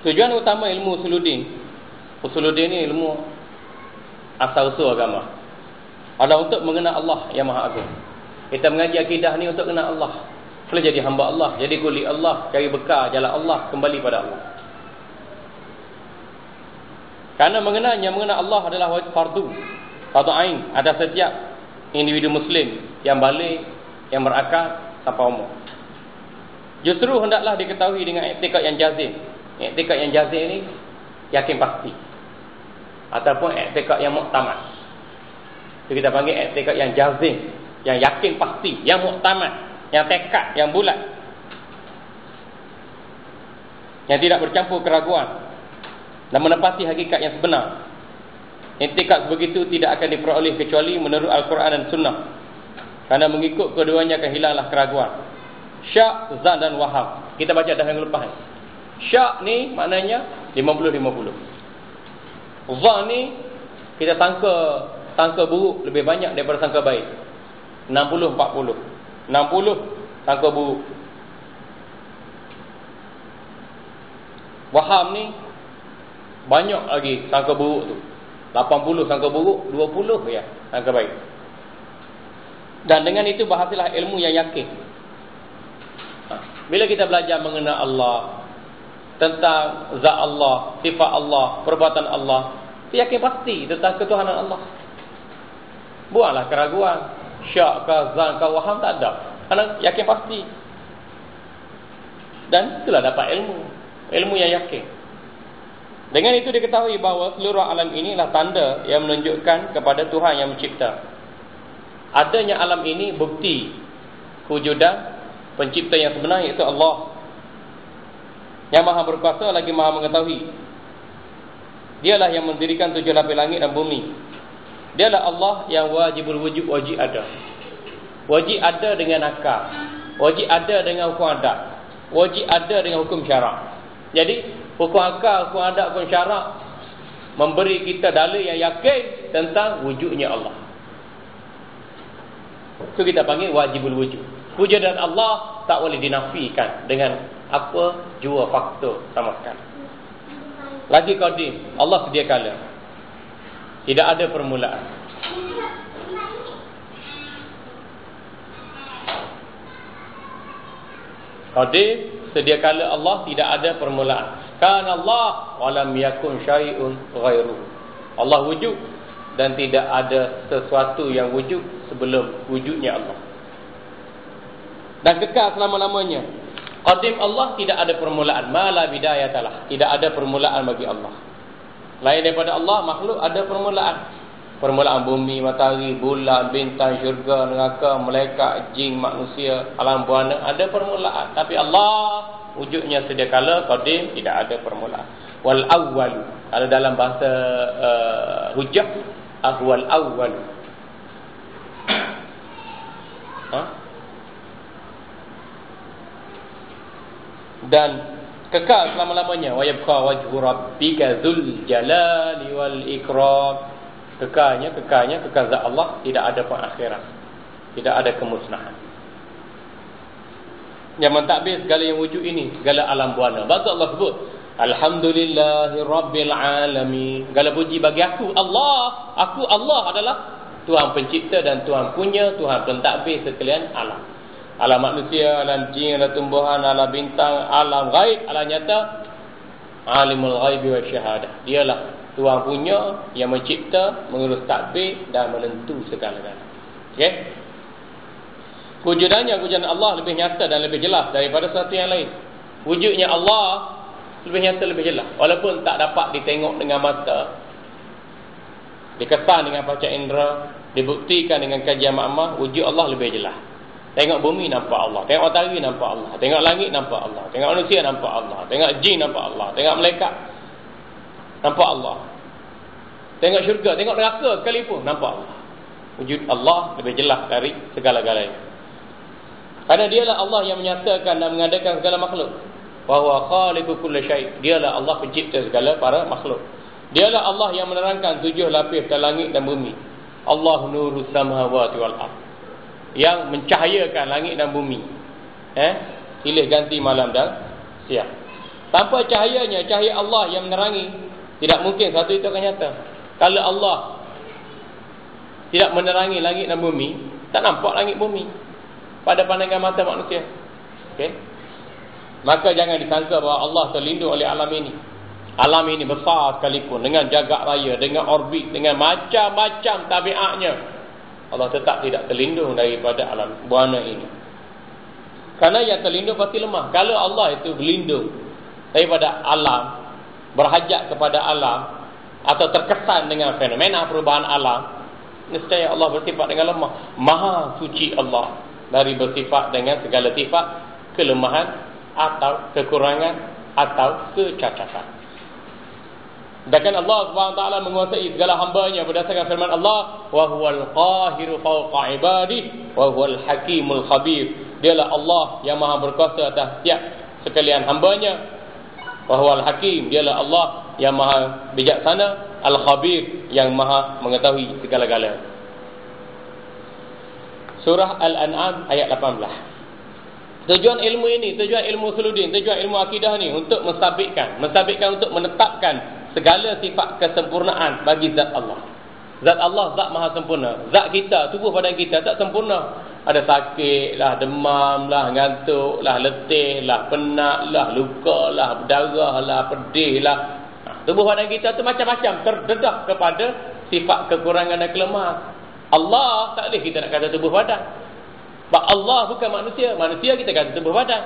Tujuan utama ilmu usuluddin ni ilmu asal-usul agama, adalah untuk mengenal Allah yang Maha Agung. Kita mengaji akidah ni untuk kenal Allah, boleh jadi hamba Allah, jadi kuli Allah, cari bekal jalan Allah, kembali pada Allah. Karena mengenal Allah adalah fardu ain atas setiap individu muslim yang balik, yang berakal tanpa umur. Justru hendaklah diketahui dengan i'tikad yang jazim. I'tikad yang jazim ini yakin pasti, ataupun i'tikad yang muktamad. Itu kita panggil i'tikad yang jazim, yang yakin pasti, yang muktamad, yang tekad, yang bulat, yang tidak bercampur keraguan dan menepati hakikat yang sebenar. I'tikad begitu tidak akan diperoleh kecuali menurut Al-Quran dan Sunnah. Kerana mengikut keduanya akan hilanglah keraguan. Syak, zan dan waham. Kita baca dah yang lepas. Syak ni maknanya 50-50. Zan ni kita sangka buruk lebih banyak daripada sangka baik. 60-40. 60 sangka buruk. Waham ni banyak lagi sangka buruk tu. 80 sangka buruk, 20 ya sangka baik. Dan dengan itu berhasillah ilmu yang yakin. Bila kita belajar mengenal Allah, tentang zat Allah, sifat Allah, perbuatan Allah, kita yakin pasti tentang ketuhanan Allah. Buanglah keraguan. Syak ke, zan ke, waham tak ada. Kerana yakin pasti. Dan itulah dapat ilmu yang yakin. Dengan itu diketahui bahawa seluruh alam ini adalah tanda yang menunjukkan kepada Tuhan yang mencipta. Adanya alam ini bukti kewujudan pencipta yang sebenar, iaitu Allah yang Maha berkuasa lagi Maha mengetahui. Dialah yang mendirikan 7 lapis langit dan bumi. Dialah Allah yang wajibul wujud, wajib ada. Wajib ada dengan akal, wajib ada dengan hukum adat, wajib ada dengan hukum syarak. Jadi hukum akal, hukum adat, hukum syarak memberi kita dalil yang yakin tentang wujudnya Allah. Itu kita panggil wajibul wujud. Wujudan Allah tak boleh dinafikan dengan apa jua faktor sama sekali. Lagi qadim, Allah sedia kala, tidak ada permulaan. Qadim, sedia kala Allah tidak ada permulaan. Kana Allah wa lam yakun syai'un ghairuhu. Allah wujud dan tidak ada sesuatu yang wujud sebelum wujudnya Allah. Dan kekal selama-lamanya. Qadim Allah tidak ada permulaan. Ma la bidayatalah. Tidak ada permulaan bagi Allah. Lain daripada Allah, makhluk ada permulaan. Permulaan bumi, matahari, bulan, bintang, syurga, neraka, malaikat, jin, manusia, alam buana, ada permulaan. Tapi Allah wujudnya sedia kala, qadim, tidak ada permulaan. Wal awwal, kalau dalam bahasa hujjah, ahwal awwal. Dan kekal selama-lamanya. Wa yabqa wajhu rabbika dzul jalali wal ikram. Kekal zat Allah, tidak ada pengakhiran, tidak ada kemusnahan. Yang mentadbir segala yang wujud ini, segala alam buana. Baca Allah sebut alhamdulillahi rabbil alamin. Segala puji bagi aku Allah. Aku Allah adalah Tuhan pencipta dan Tuhan punya, Tuhan pentadbir sekalian alam. Alam manusia, alam jin, alam tumbuhan, alam bintang, alam gaib, alam nyata. Alimul ghaibi wa syahadah. Dialah Tuhan punya yang mencipta, mengurus tadbir dan menentu segala-galanya. Okey. Wujudannya, wujudan Allah lebih nyata dan lebih jelas daripada sesuatu yang lain. Wujudnya Allah lebih nyata, lebih jelas. Walaupun tak dapat ditengok dengan mata, dikesan dengan panca indera, dibuktikan dengan kajian makmah, wujud Allah lebih jelas. Tengok bumi nampak Allah, tengok matahari nampak Allah, tengok langit nampak Allah, tengok manusia nampak Allah, tengok jin nampak Allah, tengok malaikat nampak Allah, tengok syurga, tengok neraka sekalipun nampak Allah. Wujud Allah lebih jelas dari segala-galanya. Kerana dialah Allah yang menyatakan dan mengadakan segala makhluk. Wa huwa khaliqu kulli syai'. Dialah Allah pencipta segala para makhluk. Dialah Allah yang menerangkan 7 lapis langit dan bumi. Allah nurus samawati wal ardh. Yang mencahayakan langit dan bumi. Silih ganti malam dan siang. Tanpa cahayanya, cahaya Allah yang menerangi, tidak mungkin satu itu akan nyata. Kalau Allah tidak menerangi langit dan bumi, tak nampak langit bumi pada pandangan mata manusia. Okey. Maka jangan disangka bahawa Allah terlindung oleh alam ini. Alam ini besar sekalipun, dengan jagak raya, dengan orbit, dengan macam-macam tabiatnya, Allah tetap tidak terlindung daripada alam buana ini. Kerana yang terlindung pasti lemah. Kalau Allah itu berlindung daripada alam, berhajat kepada alam, atau terkesan dengan fenomena perubahan alam, nescaya Allah bersifat dengan lemah. Maha suci Allah dari bersifat dengan segala sifat kelemahan atau kekurangan atau kecacatan. Sedangkan Allah SWT menguasai segala hamba-Nya berdasarkan firman Allah, wa huwal qahiru fawqa ibadihi wa huwal hakimul khabir. Dialah Allah yang maha berkuasa atas setiap sekalian hamba-Nya. Wa huwal hakim, dialah Allah yang maha bijaksana, al-khabir, yang maha mengetahui segala-galanya. Surah Al-An'am ayat 18. Tujuan ilmu ini, tujuan ilmu suludin, tujuan ilmu akidah ni untuk mensabitkan untuk menetapkan segala sifat kesempurnaan bagi zat Allah. Zat Allah zat maha sempurna. Zat kita, tubuh badan kita tak sempurna. Ada sakit lah, demam lah, ngantuk lah, letih lah, penat lah, luka lah, berdarah lah, pedih lah. Tubuh badan kita tu macam-macam, terdedah kepada sifat kekurangan dan kelemahan. Allah tak boleh kita nak kata tubuh badan. Sebab Allah bukan manusia. Manusia kita kata tubuh badan.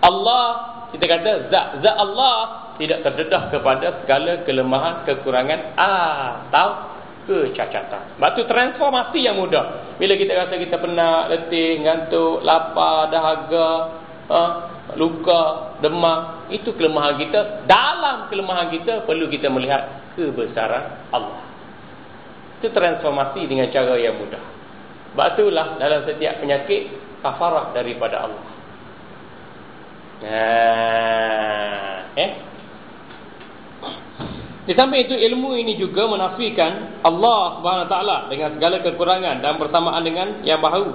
Allah kita kata zat Allah tidak terdedah kepada segala kelemahan, kekurangan atau kecacatan. Sebab tu transformasi yang mudah. Bila kita rasa kita penat, letih, ngantuk, lapar, dahaga, luka, demam, itu kelemahan kita. Dalam kelemahan kita perlu kita melihat kebesaran Allah. Itu transformasi dengan cara yang mudah. Sebab itulah dalam setiap penyakit kafarah daripada Allah. Di samping itu, ilmu ini juga menafikan Allah SWT dengan segala kekurangan dan bersamaan dengan yang baru.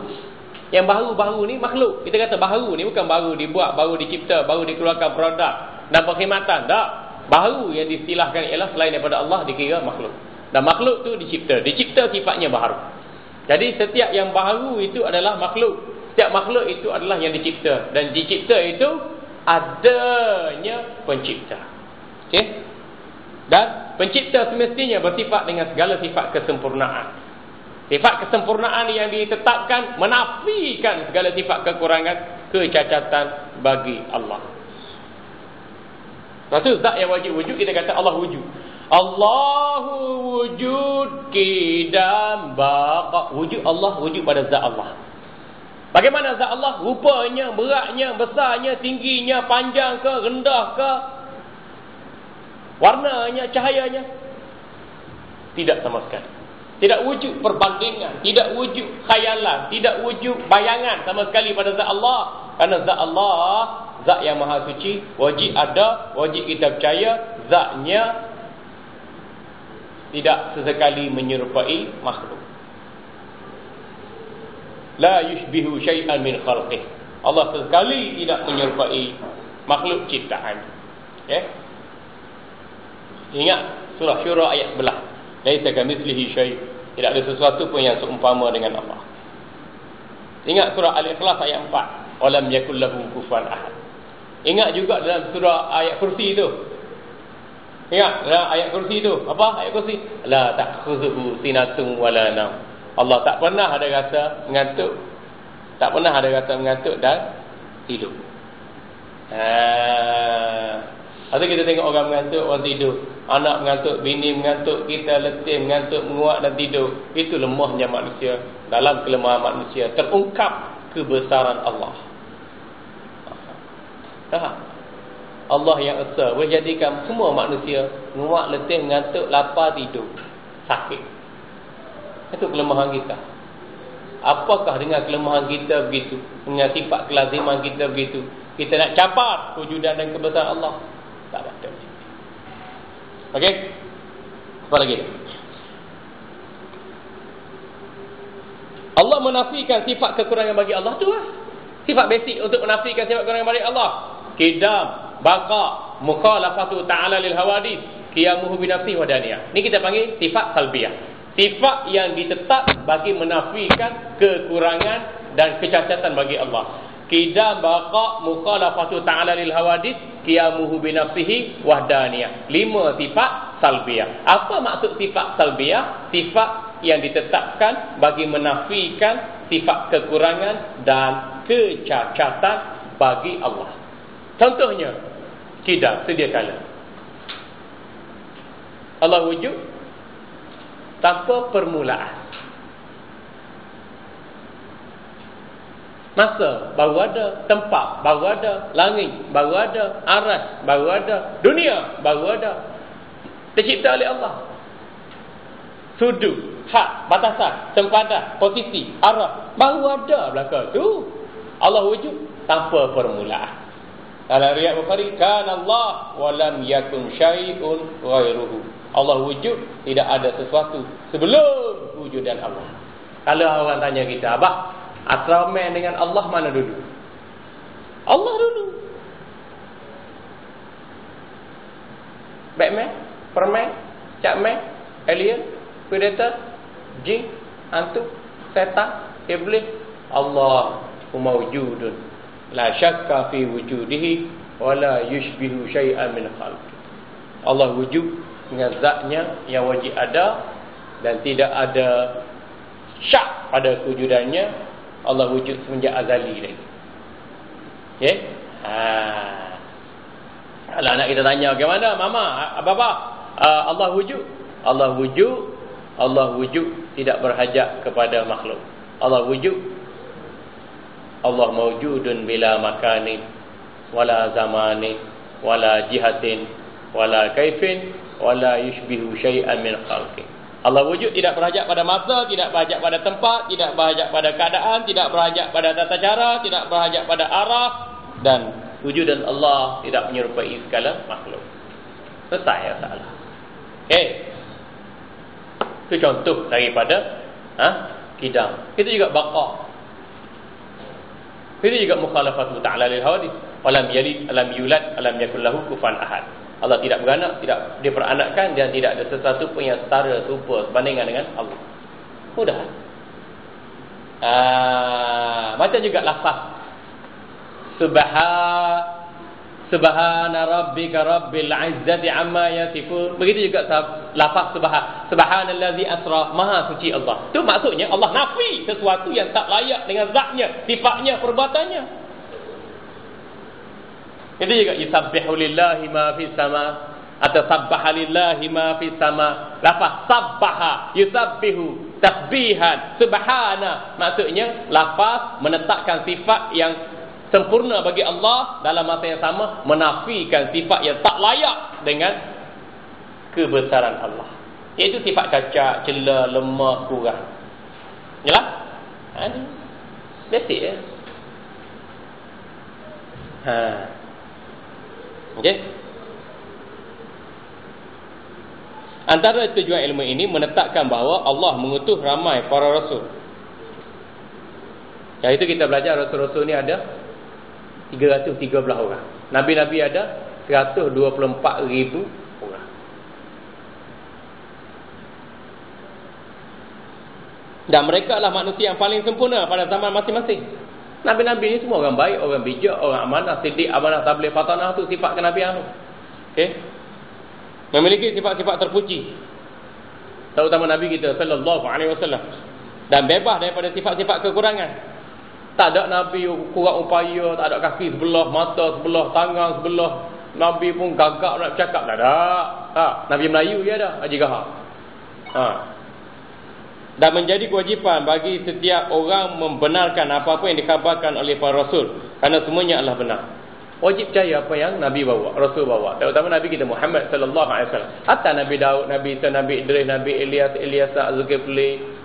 Yang baru ni makhluk. Kita kata baru ni bukan baru dibuat, baru dicipta, baru dikeluarkan produk dan perkhidmatan. Tak. Baru yang diistilahkan ialah selain daripada Allah dikira makhluk. Dan makhluk tu dicipta. Dicipta sifatnya baru. Jadi setiap yang baru itu adalah makhluk. Setiap makhluk itu adalah yang dicipta. Dan dicipta itu adanya pencipta. Okey? Dan pencipta semestinya bersifat dengan segala sifat kesempurnaan. Sifat kesempurnaan yang ditetapkan menafikan segala sifat kekurangan, kecacatan bagi Allah. Lepas tu zat yang wajib wujud, kita kata Allah wujud. Allahu wujud qidam baqa. Wujud Allah, wujud pada zat Allah. Bagaimana zat Allah? Rupanya, beratnya, besarnya, tingginya, panjang ke, rendah ke, warnanya, cahayanya, tidak sama sekali. Tidak wujud perbandingan, tidak wujud khayalan, tidak wujud bayangan sama sekali pada zat Allah. Kerana zat Allah, zat yang maha suci, wajib ada, wajib kita percaya, zatnya tidak sesekali menyerupai makhluk. La yushbihu syai'an min khalqih. Allah sesekali tidak menyerupai makhluk ciptaan. Okay? Ingat surah Syura ayat 11. Laisa kamitslihi syai'. Tidak ada sesuatu pun yang seumpama dengan Allah. Ingat surah Al-Ikhlas ayat 4. Walam yakul lahu kufuwan ahad. Ingat juga dalam surah ayat kursi tu. Ingat dalam ayat kursi tu. Apa ayat kursi? La ta'khudhuhu sinatun wala naum. Allah tak pernah ada rasa mengantuk. Tak pernah ada rasa mengantuk dan tidur. Atau kita tengok orang mengantuk, orang tidur. Anak mengantuk, bini mengantuk, kita letih, mengantuk, menguap dan tidur. Itu lemahnya manusia. Dalam kelemahan manusia terungkap kebesaran Allah. Allah yang esa boleh jadikan semua manusia menguap, letih, mengantuk, lapar, tidur, sakit. Itu kelemahan kita. Apakah dengan kelemahan kita begitu, dengan sifat kelaziman kita begitu, kita nak capai kewujudan dan kebesaran Allah? Tak ada. Okey? Apa lagi? Allah menafikan sifat kekurangan bagi Allah tu lah. Sifat basic untuk menafikan sifat kekurangan bagi Allah. Qidam, baqa, mukhalafatu ta'ala lil hawadith, qiyamuhu bi nafsihi wa daniyah. Ni kita panggil sifat salbiyah. Sifat yang ditetap bagi menafikan kekurangan dan kecacatan bagi Allah. Qidam, baqa, mukhalafatu ta'ala lil hawadith, qiyamuhu bi nafsihi wahdaniyah. 5 sifat salbiyah. Apa maksud sifat salbiyah? Sifat yang ditetapkan bagi menafikan sifat kekurangan dan kecacatan bagi Allah. Contohnya, qidam, sedia kala. Allah wujud tanpa permulaan. Masa baru ada, tempat baru ada, langit baru ada, aras baru ada, dunia baru ada. Tercipta oleh Allah. Sudut, had, batasan, sempadan, posisi, arah baru ada belakang tu. Allah wujud tanpa permulaan. Dalam riwayat Bukhari, kana Allah wa lam yakun syai'un ghairuhu. Allah wujud, tidak ada sesuatu sebelum wujudan Allah. Kalau orang tanya kita, abah, Ultraman dengan Allah mana dulu? Allah dulu. Batman, Superman, Capman, Alien, Predator, Jin, Hantu, Setan, Iblis. Allah mawjudun, la syakka fi wujudihi wa la yushbihu syai'an min khalqi. Allah wujud dengan zatnya yang wajib ada dan tidak ada syak pada kewujudannya. Allah wujud semenjak azali lagi. Okey? Kalau anak kita tanya, bagaimana mama, abah, Allah wujud? Allah wujud. Allah wujud tidak berhajat kepada makhluk. Allah wujud. Allah mawjudun bila makanin wala zamanin wala jihatin wala kaifin wala yushbihu syai'an min khalqi. Allah wujud tidak berhajat pada masa, tidak berhajat pada tempat, tidak berhajat pada keadaan, tidak berhajat pada tata cara, tidak berhajat pada arah, dan wujudan Allah tidak menyerupai segala makhluk. Selesai masalah. Okey. Itu contoh daripada qidam. Itu juga baqa. Itu juga mukhalafatu ta'ala lil hawadith. Walam yalid, alam yulad, alam yakul lahu kufuwan ahad. Allah tidak beranak, tidak diperanakkan, dan tidak ada sesuatu pun yang setara, serupa, sebandingan dengan Allah. Mudah. Macam juga lafaz Subhana rabbika rabbil izzati amma yasifun. Begitu juga lafaz subhanallazi asra, maha suci Allah. Itu maksudnya Allah nafi sesuatu yang tak layak dengan zatnya, sifatnya, perbuatannya. Itu juga yusabbihu lillahi ma fis sama atau sabbaha lillahi ma fis sama. Lafaz sabbaha, yusabbihu, tasbihan, subhana, maksudnya lafaz menetapkan sifat yang sempurna bagi Allah, dalam masa yang sama menafikan sifat yang tak layak dengan kebesaran Allah, iaitu sifat cacat, celah, lemah, kurang. Yalah? Basic ya. Okey. Antara tujuan ilmu ini menetapkan bahawa Allah mengutus ramai para rasul. Yang itu kita belajar rasul-rasul ni ada 313 orang. Nabi-nabi ada 124,000 orang. Dan mereka adalah manusia yang paling sempurna pada zaman masing-masing. Nabi-nabi ni semua orang baik, orang bijak, orang amanah, siddiq, amanah, tabligh, fatanah, tu sifat kenabian tu. Okey. Memiliki sifat-sifat terpuji. Terutama Nabi kita sallallahu alaihi wasallam. Dan bebas daripada sifat-sifat kekurangan. Tak ada Nabi kurang upaya, tak ada kaki sebelah, mata sebelah, tangan sebelah. Nabi pun gagak nak bercakap. Tak ada. Nabi Melayu je ada, Haji Gahar. Dan menjadi kewajipan bagi setiap orang membenarkan apa-apa yang dikhabarkan oleh para rasul, kerana semuanya adalah benar. Wajib percaya apa yang Nabi bawa, Rasul bawa. Terutama Nabi kita Muhammad sallallahu alaihi wasallam. Hatta Nabi Daud, Nabi Isa, Nabi Idris, Nabi Ilyas, Zulkifli.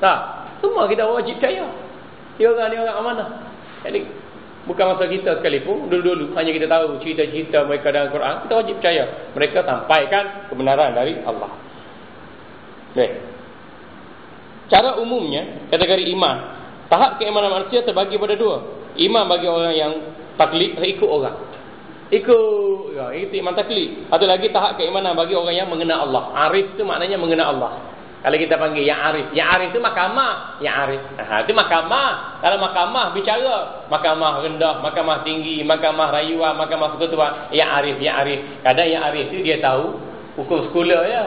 Semua kita wajib percaya. Dia orang amanah. Jadi bukan masa kita sekalipun, dulu-dulu hanya kita tahu cerita-cerita mereka dalam Quran, kita wajib percaya. Mereka sampaikan kebenaran dari Allah. Baik. Cara umumnya, kategori iman, tahap keimanan manusia terbagi pada dua. Iman bagi orang yang taklid, ikut orang. Ikut. Ya, itu iman taklid. Satu lagi tahap keimanan bagi orang yang mengenal Allah. Arif tu maknanya mengenal Allah. Kalau kita panggil yang arif. Yang arif tu mahkamah. Yang arif. Itu mahkamah. Kalau mahkamah bicara. Mahkamah rendah, mahkamah tinggi, mahkamah rayuan, mahkamah persekutuan. Yang arif, yang arif. Kadang yang arif tu dia tahu hukum sekolah je.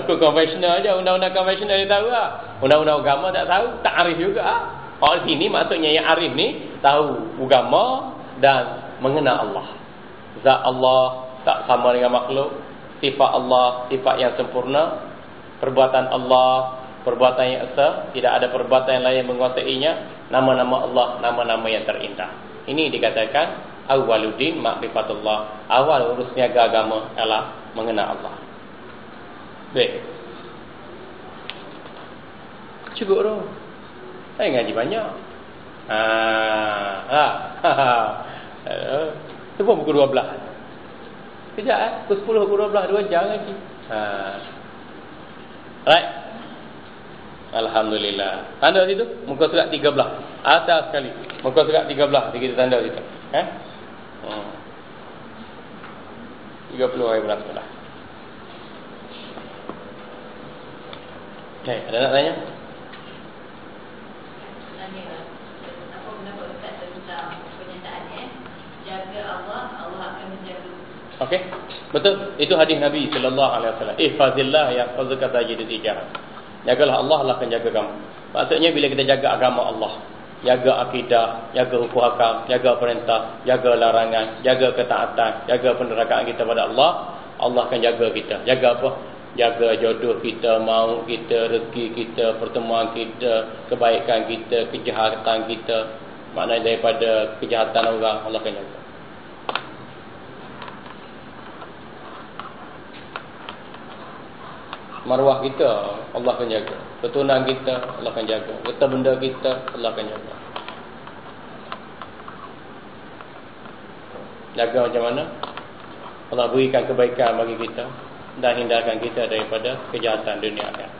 Hukum konvensional je. Undang-undang konvensional dia tahu lah. Undang-undang agama tak tahu. Tak arif juga. Orang sini maksudnya yang arif ni tahu agama dan mengenal Allah. Zat Allah tak sama dengan makhluk. Sifat Allah, sifat yang sempurna. Perbuatan Allah, perbuatan yang esa. Tidak ada perbuatan yang lain menguasainya. Nama-nama Allah, nama-nama yang terindah. Ini dikatakan awwaluddin ma'rifatullah. Awal urus niaga agama adalah mengenal Allah. Baik. Cukup tu. Saya ngaji banyak. Itu pun pukul 12. Kejap pukul 10, pukul 12, 2 jam lagi. Right. Alhamdulillah. Tanda situ muka surat 13. Atas sekali. Muka surat 13 kita tanda situ. 30 hari bulan sebelah. Okay, ada nak tanya? Apa pendapat Ustaz tentang pernyataannya? Jaga Allah, Allah akan menjaga. Okey, betul. Itu hadis Nabi sallallahu alaihi wasallam. Ihfazillah yahfazuka tajid tijah. Jagalah Allah, Allah akan jaga kamu. Maksudnya bila kita jaga agama Allah, jaga akidah, jaga hukum hakam, jaga perintah, jaga larangan, jaga ketaatan, jaga penerakaan kita pada Allah, Allah akan jaga kita. Jaga apa? Jaga jodoh kita, maut kita, rezeki kita, pertemuan kita, kebaikan kita, kejahatan kita. Maknanya daripada kejahatan orang, Allah akan jaga. Maruah kita, Allah akan jaga. Keturunan kita, Allah akan jaga. Harta benda kita, Allah akan jaga. Jaga macam mana? Allah berikan kebaikan bagi kita dan hindarkan kita daripada kejahatan dunia akhirat.